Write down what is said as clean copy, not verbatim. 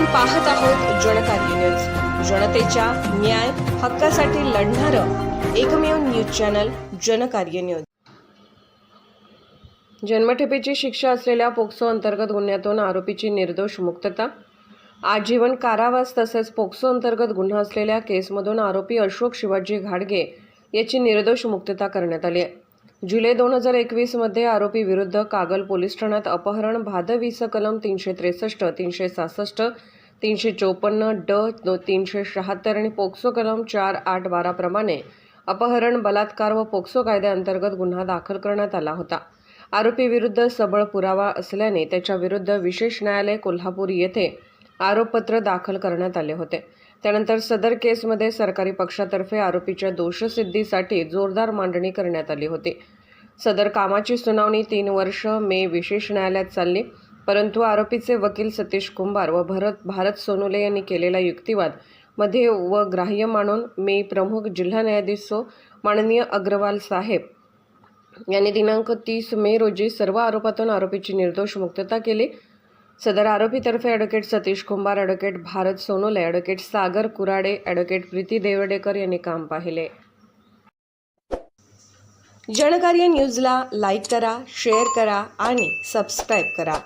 पाहत आहोत जनकार्य न्यूज, जनतेच्या न्याय हक्कासाठी लढणारं एकमेव न्यूज चॅनल जनकार्य न्यूज। जन्मठेपेची शिक्षा असलेल्या पोक्सो अंतर्गत गुन्ह्यातून आरोपीची निर्दोष मुक्तता, आजीवन कारावास तसेच पोक्सो अंतर्गत गुन्हा असलेल्या केसमधून आरोपी अशोक शिवाजी घाडगे याची निर्दोष मुक्तता करण्यात आली आहे। जुलै 2021 मध्ये आरोपी विरुद्ध कागल पोलीस ठाण्यात अपहरण, भादवीस कलम 363, 366, 354 ड 376 आणि पोक्सो कलम 4(8)(12) प्रमाणे अपहरण, बलात्कार व पोक्सो कायद्याअंतर्गत गुन्हा दाखल करण्यात आला होता। आरोपी विरुद्ध सबळ पुरावा असल्याने त्याच्या विरुद्ध विशेष न्यायालय कोल्हापूर येथे आरोपपत्र दाखल करण्यात आले होते। त्यानंतर सदर केसमध्ये सरकारी पक्षातर्फे आरोपीच्या दोषसिद्धीसाठी जोरदार मांडणी करण्यात आली होती। सदर कामाची सुनावणी 3 वर्ष मे विशेष न्यायालयात चालली, परंतु आरोपीचे वकील सतीश कुंभार व भारत सोनुले यांनी केलेला युक्तिवाद मध्ये व ग्राह्य मानून मे प्रमुख जिल्हा न्यायाधीश माननीय अग्रवाल साहेब यांनी दिनांक 30 मे रोजी सर्व आरोपातून आरोपीची निर्दोष मुक्तता केली। सदर आरोपीतर्फे ॲडव्होकेट सतीश कुंभार, ॲडव्होकेट भारत सोनुले, ॲडव्होकेट सागर कुराडे, ॲडव्होकेट प्रीती देवडेकर यांनी काम पाहिले। जनकार्य न्यूजला लाईक करा, शेअर करा आणि सबस्क्राईब करा।